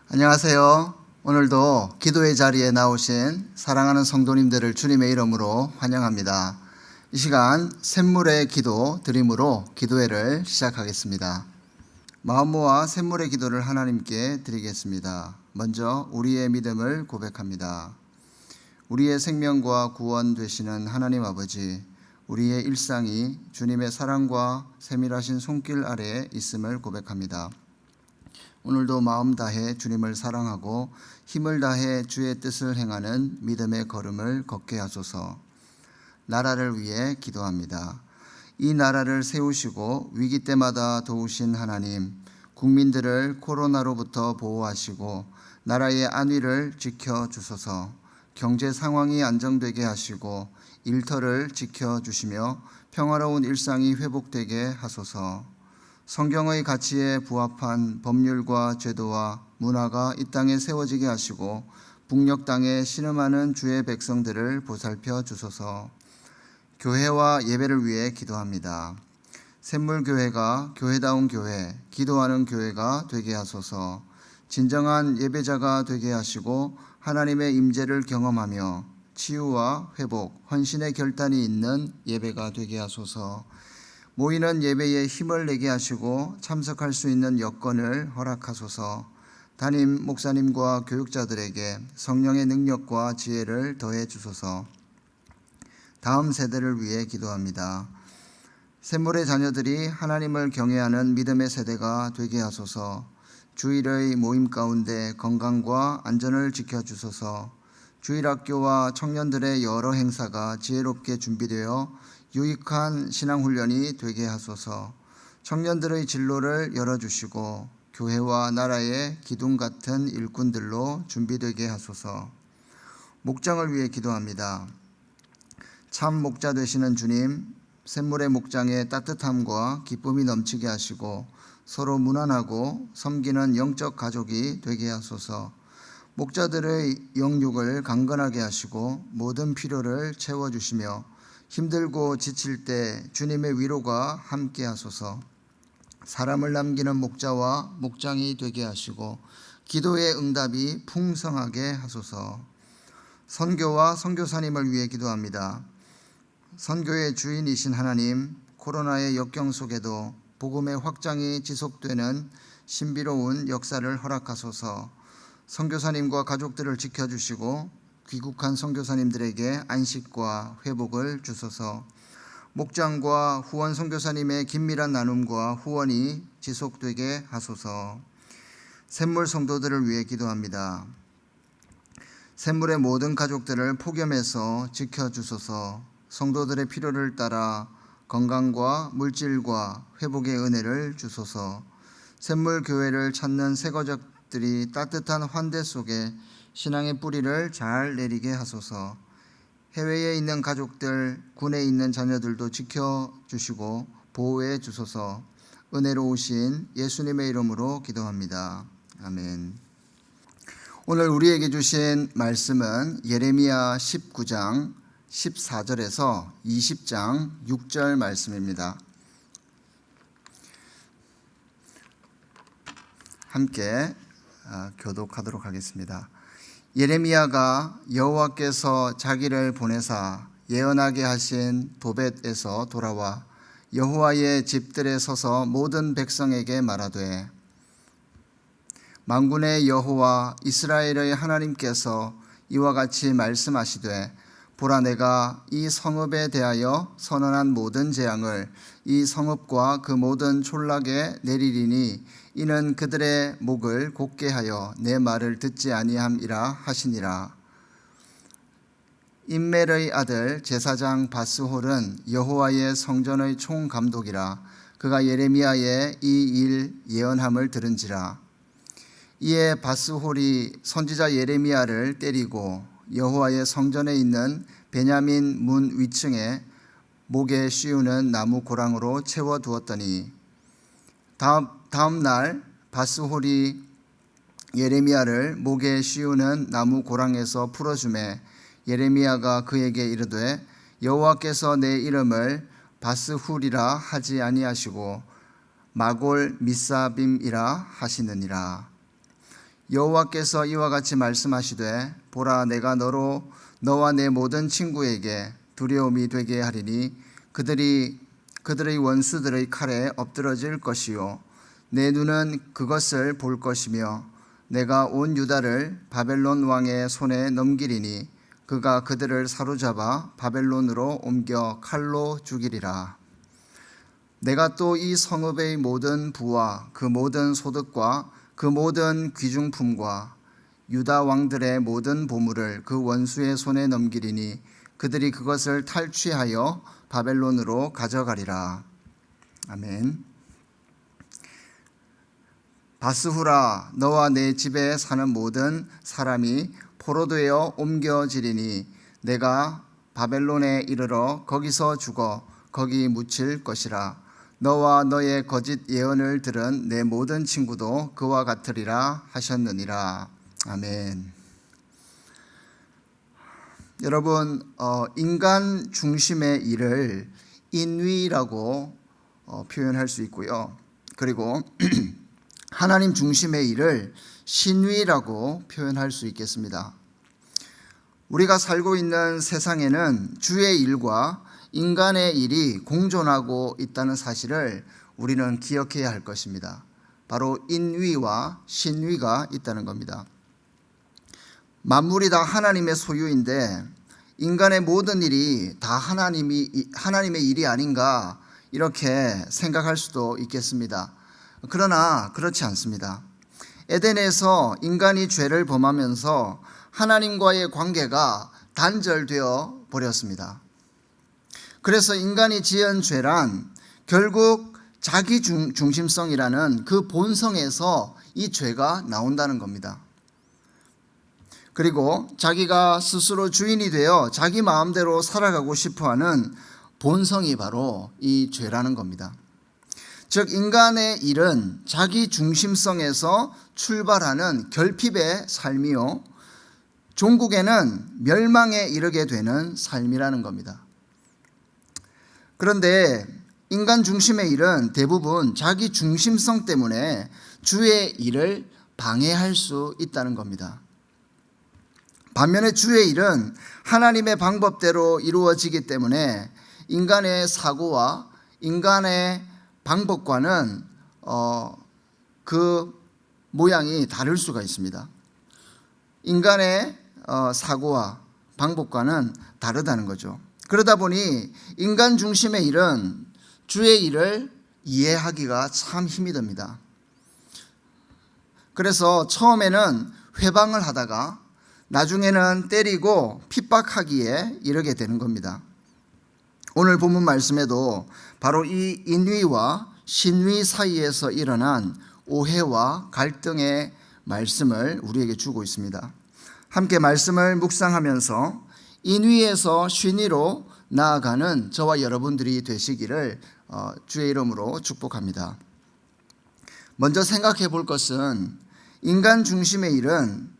안녕하세요. 오늘도 기도의 자리에 나오신 사랑하는 성도님들을 주님의 이름으로 환영합니다. 이 시간 샘물의 기도 드림으로 기도회를 시작하겠습니다. 마음 모아 샘물의 기도를 하나님께 드리겠습니다. 먼저 우리의 믿음을 고백합니다. 우리의 생명과 구원 되시는 하나님 아버지, 우리의 일상이 주님의 사랑과 세밀하신 손길 아래에 있음을 고백합니다. 오늘도 마음 다해 주님을 사랑하고 힘을 다해 주의 뜻을 행하는 믿음의 걸음을 걷게 하소서. 나라를 위해 기도합니다. 이 나라를 세우시고 위기 때마다 도우신 하나님, 국민들을 코로나로부터 보호하시고 나라의 안위를 지켜주소서. 경제 상황이 안정되게 하시고 일터를 지켜주시며 평화로운 일상이 회복되게 하소서. 성경의 가치에 부합한 법률과 제도와 문화가 이 땅에 세워지게 하시고 북녘 땅에 신음하는 주의 백성들을 보살펴 주소서. 교회와 예배를 위해 기도합니다. 샘물교회가 교회다운 교회, 기도하는 교회가 되게 하소서. 진정한 예배자가 되게 하시고 하나님의 임재를 경험하며 치유와 회복, 헌신의 결단이 있는 예배가 되게 하소서. 모이는 예배에 힘을 내게 하시고 참석할 수 있는 여건을 허락하소서. 담임 목사님과 교육자들에게 성령의 능력과 지혜를 더해 주소서. 다음 세대를 위해 기도합니다. 샘물의 자녀들이 하나님을 경외하는 믿음의 세대가 되게 하소서. 주일의 모임 가운데 건강과 안전을 지켜주소서. 주일학교와 청년들의 여러 행사가 지혜롭게 준비되어 유익한 신앙훈련이 되게 하소서. 청년들의 진로를 열어주시고 교회와 나라의 기둥 같은 일꾼들로 준비되게 하소서. 목장을 위해 기도합니다. 참 목자 되시는 주님, 샘물의 목장에 따뜻함과 기쁨이 넘치게 하시고 서로 무난하고 섬기는 영적 가족이 되게 하소서. 목자들의 영육을 강건하게 하시고 모든 필요를 채워주시며 힘들고 지칠 때 주님의 위로가 함께 하소서. 사람을 남기는 목자와 목장이 되게 하시고 기도의 응답이 풍성하게 하소서. 선교와 선교사님을 위해 기도합니다. 선교의 주인이신 하나님, 코로나의 역경 속에도 복음의 확장이 지속되는 신비로운 역사를 허락하소서. 선교사님과 가족들을 지켜주시고 귀국한 선교사님들에게 안식과 회복을 주소서. 목장과 후원 선교사님의 긴밀한 나눔과 후원이 지속되게 하소서. 샘물 성도들을 위해 기도합니다. 샘물의 모든 가족들을 폭염에서 지켜주소서. 성도들의 필요를 따라 건강과 물질과 회복의 은혜를 주소서. 샘물 교회를 찾는 새거적들이 따뜻한 환대 속에 신앙의 뿌리를 잘 내리게 하소서. 해외에 있는 가족들, 군에 있는 자녀들도 지켜주시고 보호해 주소서. 은혜로우신 예수님의 이름으로 기도합니다. 아멘. 오늘 우리에게 주신 말씀은 예레미야 19장 14절에서 20장 6절 말씀입니다. 함께 교독하도록 하겠습니다. 예레미야가 여호와께서 자기를 보내사 예언하게 하신 도벳에서 돌아와 여호와의 집들에 서서 모든 백성에게 말하되, 만군의 여호와 이스라엘의 하나님께서 이와 같이 말씀하시되, 보라, 내가 이 성읍에 대하여 선언한 모든 재앙을 이 성읍과 그 모든 촌락에 내리리니 이는 그들의 목을 곧게 하여 내 말을 듣지 아니함이라 하시니라. 임멜의 아들 제사장 바스홀은 여호와의 성전의 총감독이라. 그가 예레미야의 이 일 예언함을 들은지라. 이에 바스홀이 선지자 예레미야를 때리고 여호와의 성전에 있는 베냐민 문 위층에 목에 씌우는 나무 고랑으로 채워두었더니 다음 날 바스홀이 예레미야를 목에 씌우는 나무 고랑에서 풀어주매 예레미야가 그에게 이르되, 여호와께서 내 이름을 바스훌이라 하지 아니하시고 마골 미사빔이라 하시느니라. 여호와께서 이와 같이 말씀하시되 보라 내가 너와 내 모든 친구에게 두려움이 되게 하리니 그들의 원수들의 칼에 엎드러질 것이요 내 눈은 그것을 볼 것이며 내가 온 유다를 바벨론 왕의 손에 넘기리니 그가 그들을 사로잡아 바벨론으로 옮겨 칼로 죽이리라. 내가 또 이 성읍의 모든 부와 그 모든 소득과 그 모든 귀중품과 유다 왕들의 모든 보물을 그 원수의 손에 넘기리니 그들이 그것을 탈취하여 바벨론으로 가져가리라. 아멘. 바스후라 너와 내 집에 사는 모든 사람이 포로되어 옮겨지리니 내가 바벨론에 이르러 거기서 죽어 거기 묻힐 것이라. 너와 너의 거짓 예언을 들은 내 모든 친구도 그와 같으리라 하셨느니라. 아멘. 여러분, 인간 중심의 일을 인위라고 표현할 수 있고요. 그리고 하나님 중심의 일을 신위라고 표현할 수 있겠습니다. 우리가 살고 있는 세상에는 주의 일과 인간의 일이 공존하고 있다는 사실을 우리는 기억해야 할 것입니다. 바로 인위와 신위가 있다는 겁니다. 만물이 다 하나님의 소유인데 인간의 모든 일이 다 하나님의 일이 아닌가 이렇게 생각할 수도 있겠습니다. 그러나 그렇지 않습니다. 에덴에서 인간이 죄를 범하면서 하나님과의 관계가 단절되어 버렸습니다. 그래서 인간이 지은 죄란 결국 자기 중심성이라는 그 본성에서 이 죄가 나온다는 겁니다. 그리고 자기가 스스로 주인이 되어 자기 마음대로 살아가고 싶어하는 본성이 바로 이 죄라는 겁니다. 즉 인간의 일은 자기 중심성에서 출발하는 결핍의 삶이요 종국에는 멸망에 이르게 되는 삶이라는 겁니다. 그런데 인간 중심의 일은 대부분 자기 중심성 때문에 주의 일을 방해할 수 있다는 겁니다. 반면에 주의 일은 하나님의 방법대로 이루어지기 때문에 인간의 사고와 인간의 방법과는 그 모양이 다를 수가 있습니다. 인간의 사고와 방법과는 다르다는 거죠. 그러다 보니 인간 중심의 일은 주의 일을 이해하기가 참 힘이 듭니다. 그래서 처음에는 회방을 하다가 나중에는 때리고 핍박하기에 이르게 되는 겁니다. 오늘 본문 말씀에도 바로 이 인위와 신위 사이에서 일어난 오해와 갈등의 말씀을 우리에게 주고 있습니다. 함께 말씀을 묵상하면서 인위에서 신위로 나아가는 저와 여러분들이 되시기를 주의 이름으로 축복합니다. 먼저 생각해 볼 것은 인간 중심의 일은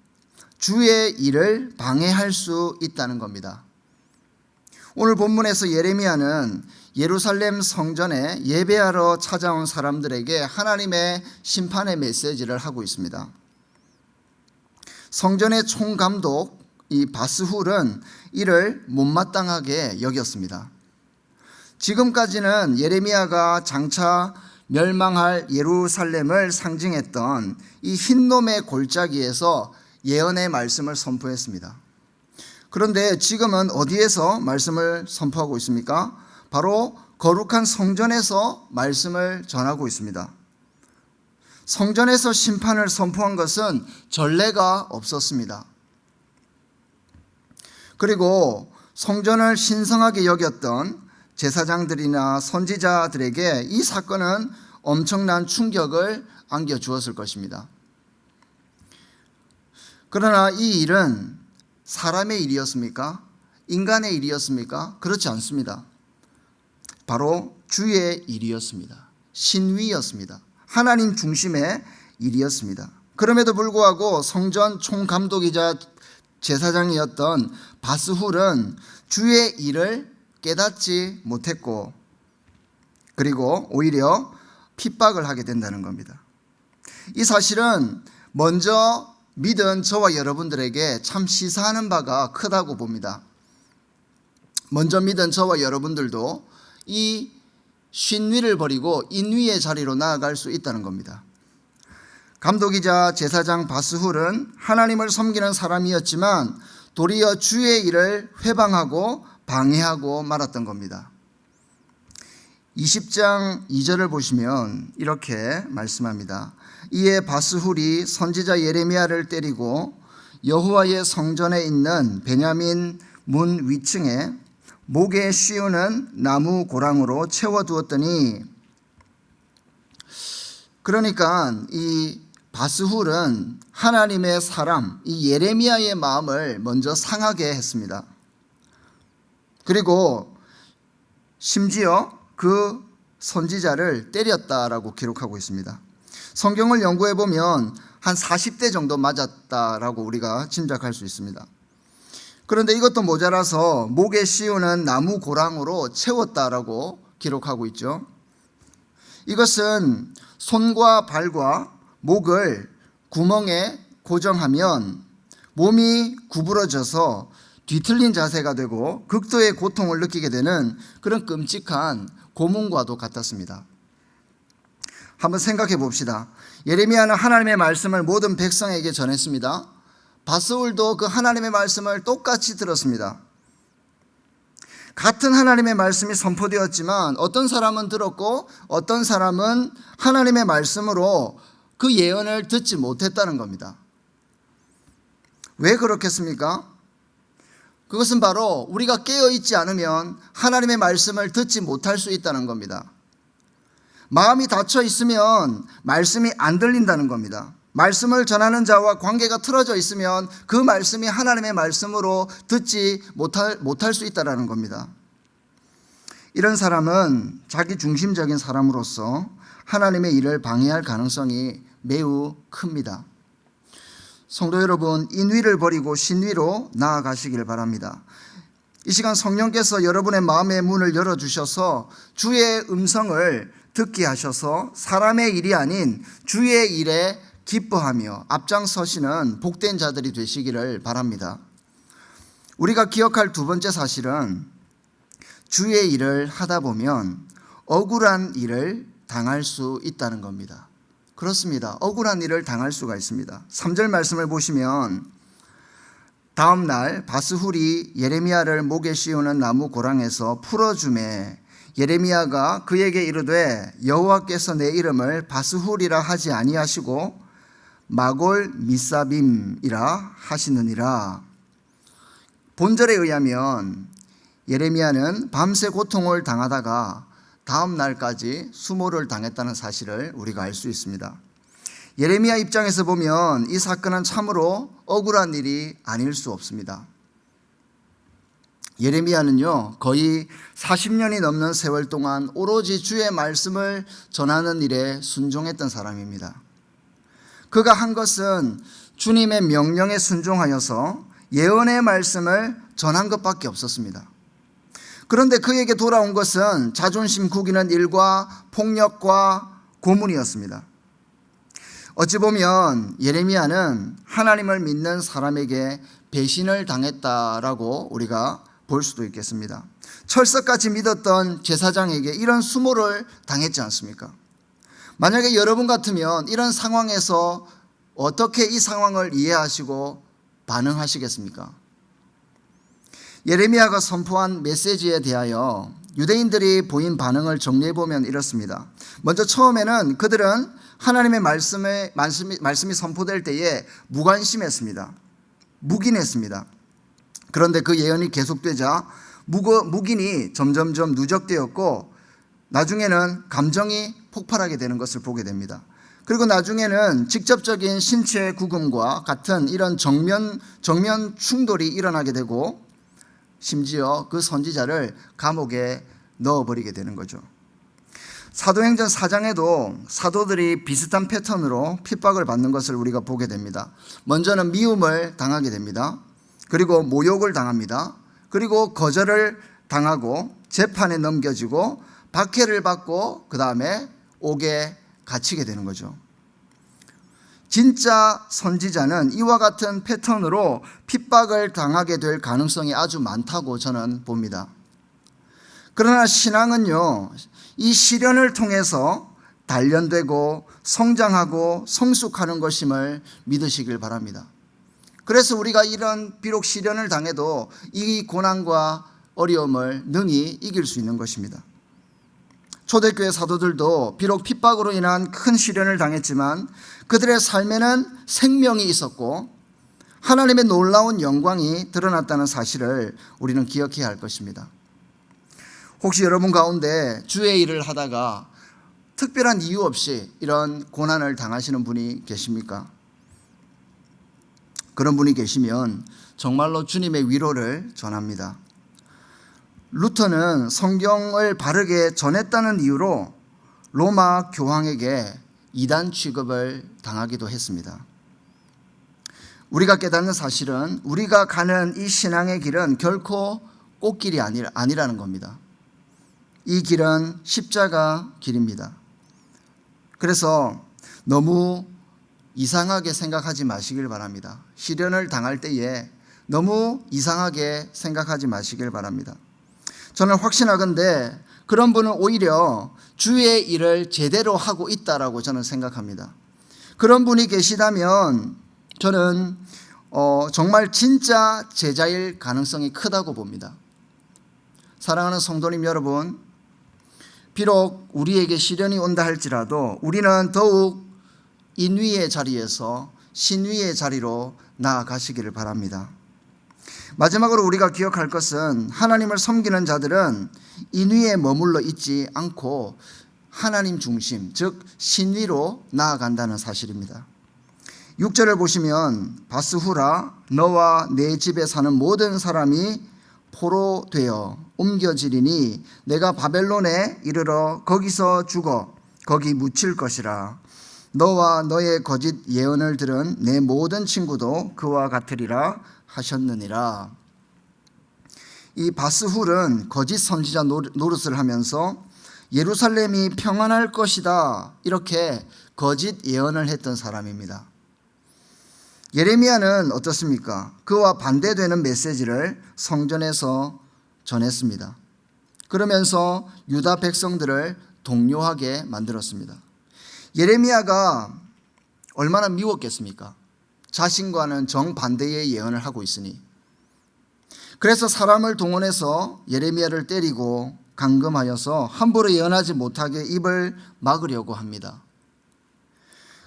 주의 일을 방해할 수 있다는 겁니다. 오늘 본문에서 예레미야는 예루살렘 성전에 예배하러 찾아온 사람들에게 하나님의 심판의 메시지를 하고 있습니다. 성전의 총감독 이 바스훌은 이를 못마땅하게 여겼습니다. 지금까지는 예레미야가 장차 멸망할 예루살렘을 상징했던 이 흰놈의 골짜기에서 예언의 말씀을 선포했습니다. 그런데 지금은 어디에서 말씀을 선포하고 있습니까? 바로 거룩한 성전에서 말씀을 전하고 있습니다. 성전에서 심판을 선포한 것은 전례가 없었습니다. 그리고 성전을 신성하게 여겼던 제사장들이나 선지자들에게 이 사건은 엄청난 충격을 안겨주었을 것입니다. 그러나 이 일은 사람의 일이었습니까? 인간의 일이었습니까? 그렇지 않습니다. 바로 주의 일이었습니다. 신위였습니다. 하나님 중심의 일이었습니다. 그럼에도 불구하고 성전 총감독이자 제사장이었던 바스훌은 주의 일을 깨닫지 못했고 그리고 오히려 핍박을 하게 된다는 겁니다. 이 사실은 먼저 믿은 저와 여러분들에게 참 시사하는 바가 크다고 봅니다. 먼저 믿은 저와 여러분들도 이 신위를 버리고 인위의 자리로 나아갈 수 있다는 겁니다. 감독이자 제사장 바스훌은 하나님을 섬기는 사람이었지만 도리어 주의 일을 회방하고 방해하고 말았던 겁니다. 20장 2절을 보시면 이렇게 말씀합니다. 이에 바스훌이 선지자 예레미야를 때리고 여호와의 성전에 있는 베냐민 문 위층에 목에 씌우는 나무 고랑으로 채워두었더니, 그러니까 이 바스훌은 하나님의 사람 이 예레미야의 마음을 먼저 상하게 했습니다. 그리고 심지어 그 선지자를 때렸다라고 기록하고 있습니다. 성경을 연구해 보면 한 40대 정도 맞았다라고 우리가 짐작할 수 있습니다. 그런데 이것도 모자라서 목에 씌우는 나무 고랑으로 채웠다라고 기록하고 있죠. 이것은 손과 발과 목을 구멍에 고정하면 몸이 구부러져서 뒤틀린 자세가 되고 극도의 고통을 느끼게 되는 그런 끔찍한 고문과도 같았습니다. 한번 생각해 봅시다. 예레미야는 하나님의 말씀을 모든 백성에게 전했습니다. 바스훌도 그 하나님의 말씀을 똑같이 들었습니다. 같은 하나님의 말씀이 선포되었지만 어떤 사람은 들었고 어떤 사람은 하나님의 말씀으로 그 예언을 듣지 못했다는 겁니다. 왜 그렇겠습니까? 그것은 바로 우리가 깨어있지 않으면 하나님의 말씀을 듣지 못할 수 있다는 겁니다. 마음이 닫혀 있으면 말씀이 안 들린다는 겁니다. 말씀을 전하는 자와 관계가 틀어져 있으면 그 말씀이 하나님의 말씀으로 듣지 못할 수 있다는 겁니다. 이런 사람은 자기 중심적인 사람으로서 하나님의 일을 방해할 가능성이 매우 큽니다. 성도 여러분, 인위를 버리고 신위로 나아가시길 바랍니다. 이 시간 성령께서 여러분의 마음의 문을 열어주셔서 주의 음성을 듣게 하셔서 사람의 일이 아닌 주의 일에 기뻐하며 앞장서시는 복된 자들이 되시기를 바랍니다. 우리가 기억할 두 번째 사실은 주의 일을 하다 보면 억울한 일을 당할 수 있다는 겁니다. 그렇습니다. 억울한 일을 당할 수가 있습니다. 3절 말씀을 보시면 다음 날 바스훌이 예레미야를 목에 씌우는 나무 고랑에서 풀어주매 예레미야가 그에게 이르되 여호와께서 내 이름을 바스훌이라 하지 아니하시고 마골 미사빔이라 하시느니라. 본절에 의하면 예레미야는 밤새 고통을 당하다가 다음 날까지 수모를 당했다는 사실을 우리가 알 수 있습니다. 예레미야 입장에서 보면 이 사건은 참으로 억울한 일이 아닐 수 없습니다. 예레미야는요, 거의 40년이 넘는 세월 동안 오로지 주의 말씀을 전하는 일에 순종했던 사람입니다. 그가 한 것은 주님의 명령에 순종하여서 예언의 말씀을 전한 것밖에 없었습니다. 그런데 그에게 돌아온 것은 자존심 구기는 일과 폭력과 고문이었습니다. 어찌 보면 예레미야는 하나님을 믿는 사람에게 배신을 당했다라고 우리가 볼 수도 있겠습니다. 철석같이 믿었던 제사장에게 이런 수모를 당했지 않습니까? 만약에 여러분 같으면 이런 상황에서 어떻게 이 상황을 이해하시고 반응하시겠습니까? 예레미야가 선포한 메시지에 대하여 유대인들이 보인 반응을 정리해보면 이렇습니다. 먼저 처음에는 그들은 하나님의 말씀이 선포될 때에 무관심했습니다. 묵인했습니다. 그런데 그 예언이 계속되자 묵인이 점점점 누적되었고 나중에는 감정이 폭발하게 되는 것을 보게 됩니다. 그리고 나중에는 직접적인 신체 구금과 같은 이런 정면 충돌이 일어나게 되고 심지어 그 선지자를 감옥에 넣어버리게 되는 거죠. 사도행전 4장에도 사도들이 비슷한 패턴으로 핍박을 받는 것을 우리가 보게 됩니다. 먼저는 미움을 당하게 됩니다. 그리고 모욕을 당합니다. 그리고 거절을 당하고 재판에 넘겨지고 박해를 받고 그 다음에 옥에 갇히게 되는 거죠. 진짜 선지자는 이와 같은 패턴으로 핍박을 당하게 될 가능성이 아주 많다고 저는 봅니다. 그러나 신앙은요, 이 시련을 통해서 단련되고 성장하고 성숙하는 것임을 믿으시길 바랍니다. 그래서 우리가 이런 비록 시련을 당해도 이 고난과 어려움을 능히 이길 수 있는 것입니다. 초대교회 사도들도 비록 핍박으로 인한 큰 시련을 당했지만 그들의 삶에는 생명이 있었고 하나님의 놀라운 영광이 드러났다는 사실을 우리는 기억해야 할 것입니다. 혹시 여러분 가운데 주의 일을 하다가 특별한 이유 없이 이런 고난을 당하시는 분이 계십니까? 그런 분이 계시면 정말로 주님의 위로를 전합니다. 루터는 성경을 바르게 전했다는 이유로 로마 교황에게 이단 취급을 당하기도 했습니다. 우리가 깨닫는 사실은 우리가 가는 이 신앙의 길은 결코 꽃길이 아니라는 겁니다. 이 길은 십자가 길입니다. 그래서 너무 이상하게 생각하지 마시길 바랍니다. 시련을 당할 때에 너무 이상하게 생각하지 마시길 바랍니다. 저는 확신하건대 그런 분은 오히려 주의 일을 제대로 하고 있다라고 저는 생각합니다. 그런 분이 계시다면 저는 정말 진짜 제자일 가능성이 크다고 봅니다. 사랑하는 성도님 여러분, 비록 우리에게 시련이 온다 할지라도 우리는 더욱 인위의 자리에서 신위의 자리로 나아가시기를 바랍니다. 마지막으로 우리가 기억할 것은 하나님을 섬기는 자들은 인위에 머물러 있지 않고 하나님 중심, 즉 신위로 나아간다는 사실입니다. 6절을 보시면 바스후라 너와 내 집에 사는 모든 사람이 포로 되어 옮겨지리니 내가 바벨론에 이르러 거기서 죽어 거기 묻힐 것이라. 너와 너의 거짓 예언을 들은 내 모든 친구도 그와 같으리라 하셨느니라. 이 바스훌은 거짓 선지자 노릇을 하면서 예루살렘이 평안할 것이다 이렇게 거짓 예언을 했던 사람입니다. 예레미야는 어떻습니까? 그와 반대되는 메시지를 성전에서 전했습니다. 그러면서 유다 백성들을 동요하게 만들었습니다. 예레미야가 얼마나 미웠겠습니까? 자신과는 정반대의 예언을 하고 있으니. 그래서 사람을 동원해서 예레미야를 때리고 감금하여서 함부로 예언하지 못하게 입을 막으려고 합니다.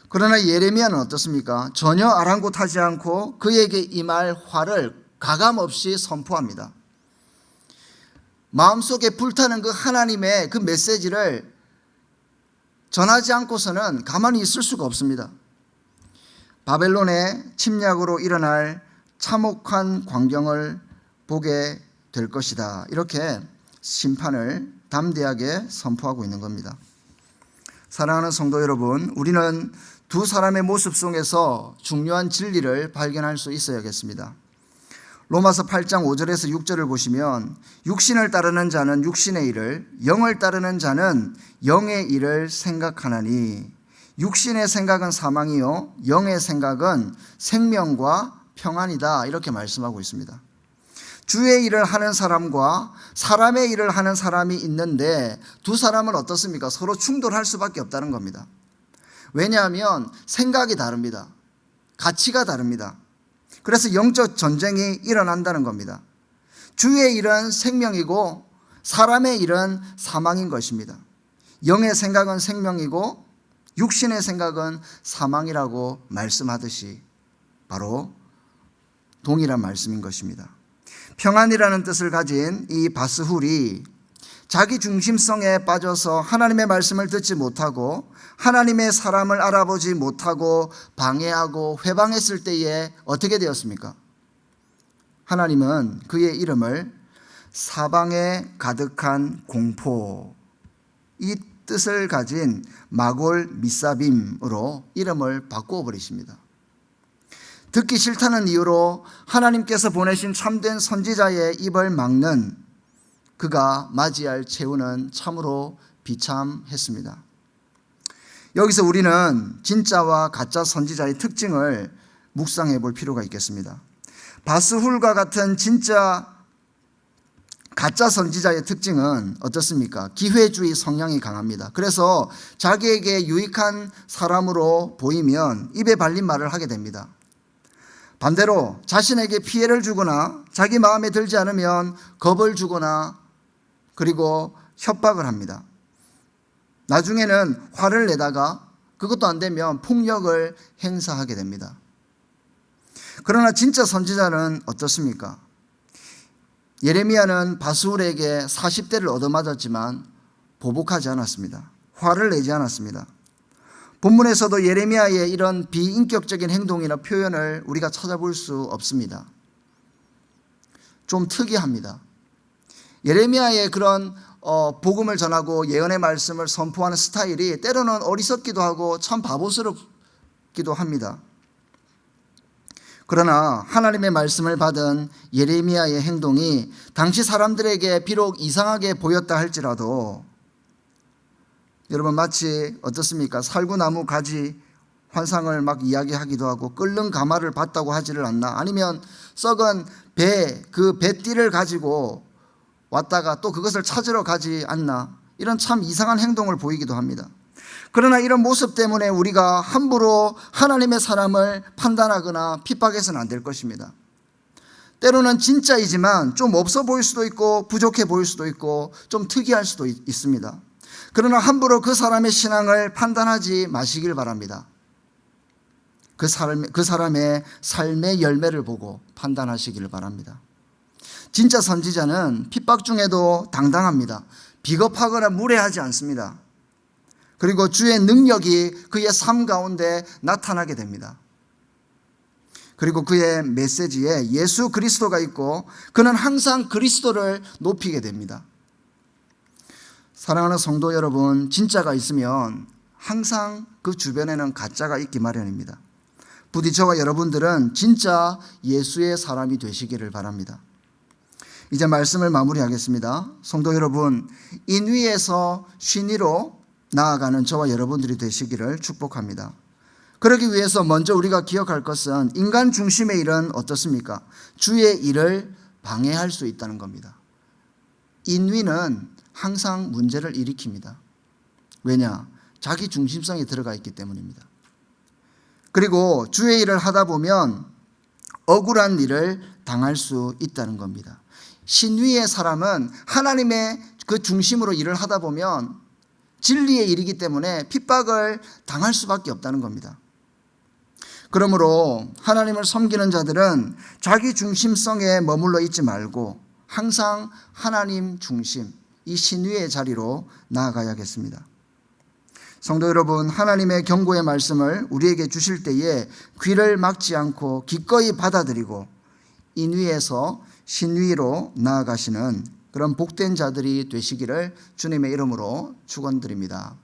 그러나 예레미야는 어떻습니까? 전혀 아랑곳하지 않고 그에게 임할 화를 가감없이 선포합니다. 마음속에 불타는 그 하나님의 그 메시지를 전하지 않고서는 가만히 있을 수가 없습니다. 바벨론의 침략으로 일어날 참혹한 광경을 보게 될 것이다. 이렇게 심판을 담대하게 선포하고 있는 겁니다. 사랑하는 성도 여러분, 우리는 두 사람의 모습 속에서 중요한 진리를 발견할 수 있어야겠습니다. 로마서 8장 5절에서 6절을 보시면 육신을 따르는 자는 육신의 일을, 영을 따르는 자는 영의 일을 생각하나니 육신의 생각은 사망이요 영의 생각은 생명과 평안이다. 이렇게 말씀하고 있습니다. 주의 일을 하는 사람과 사람의 일을 하는 사람이 있는데 두 사람은 어떻습니까? 서로 충돌할 수밖에 없다는 겁니다. 왜냐하면 생각이 다릅니다. 가치가 다릅니다. 그래서 영적 전쟁이 일어난다는 겁니다. 주의 일은 생명이고 사람의 일은 사망인 것입니다. 영의 생각은 생명이고 육신의 생각은 사망이라고 말씀하듯이 바로 동일한 말씀인 것입니다. 평안이라는 뜻을 가진 이 바스훌이 자기 중심성에 빠져서 하나님의 말씀을 듣지 못하고 하나님의 사람을 알아보지 못하고 방해하고 회방했을 때에 어떻게 되었습니까? 하나님은 그의 이름을 사방에 가득한 공포, 이 뜻을 가진 마골 미사빔으로 이름을 바꾸어 버리십니다. 듣기 싫다는 이유로 하나님께서 보내신 참된 선지자의 입을 막는 그가 맞이할 최후는 참으로 비참했습니다. 여기서 우리는 진짜와 가짜 선지자의 특징을 묵상해 볼 필요가 있겠습니다. 바스훌과 같은 진짜 가짜 선지자의 특징은 어떻습니까? 기회주의 성향이 강합니다. 그래서 자기에게 유익한 사람으로 보이면 입에 발린 말을 하게 됩니다. 반대로 자신에게 피해를 주거나 자기 마음에 들지 않으면 겁을 주거나 그리고 협박을 합니다. 나중에는 화를 내다가 그것도 안 되면 폭력을 행사하게 됩니다. 그러나 진짜 선지자는 어떻습니까? 예레미야는 바스훌에게 40대를 얻어맞았지만 보복하지 않았습니다. 화를 내지 않았습니다. 본문에서도 예레미야의 이런 비인격적인 행동이나 표현을 우리가 찾아볼 수 없습니다. 좀 특이합니다. 예레미야의 그런 복음을 전하고 예언의 말씀을 선포하는 스타일이 때로는 어리석기도 하고 참 바보스럽기도 합니다. 그러나 하나님의 말씀을 받은 예레미야의 행동이 당시 사람들에게 비록 이상하게 보였다 할지라도 여러분 마치 어떻습니까? 살구나무 가지 환상을 막 이야기하기도 하고 끓는 가마를 봤다고 하지를 않나, 아니면 썩은 배, 그 배띠를 가지고 왔다가 또 그것을 찾으러 가지 않나, 이런 참 이상한 행동을 보이기도 합니다. 그러나 이런 모습 때문에 우리가 함부로 하나님의 사람을 판단하거나 핍박해서는 안 될 것입니다. 때로는 진짜이지만 좀 없어 보일 수도 있고 부족해 보일 수도 있고 좀 특이할 수도 있습니다. 그러나 함부로 그 사람의 신앙을 판단하지 마시길 바랍니다. 그 사람의 삶의 열매를 보고 판단하시기를 바랍니다. 진짜 선지자는 핍박 중에도 당당합니다. 비겁하거나 무례하지 않습니다. 그리고 주의 능력이 그의 삶 가운데 나타나게 됩니다. 그리고 그의 메시지에 예수 그리스도가 있고 그는 항상 그리스도를 높이게 됩니다. 사랑하는 성도 여러분, 진짜가 있으면 항상 그 주변에는 가짜가 있기 마련입니다. 부디 저와 여러분들은 진짜 예수의 사람이 되시기를 바랍니다. 이제 말씀을 마무리하겠습니다. 성도 여러분, 인위에서 신위로 나아가는 저와 여러분들이 되시기를 축복합니다. 그러기 위해서 먼저 우리가 기억할 것은 인간 중심의 일은 어떻습니까? 주의 일을 방해할 수 있다는 겁니다. 인위는 항상 문제를 일으킵니다. 왜냐? 자기 중심성이 들어가 있기 때문입니다. 그리고 주의 일을 하다 보면 억울한 일을 당할 수 있다는 겁니다. 신위의 사람은 하나님의 그 중심으로 일을 하다 보면 진리의 일이기 때문에 핍박을 당할 수밖에 없다는 겁니다. 그러므로 하나님을 섬기는 자들은 자기 중심성에 머물러 있지 말고 항상 하나님 중심, 이 신위의 자리로 나아가야겠습니다. 성도 여러분, 하나님의 경고의 말씀을 우리에게 주실 때에 귀를 막지 않고 기꺼이 받아들이고 인위에서 신위로 나아가시는 그런 복된 자들이 되시기를 주님의 이름으로 축원드립니다.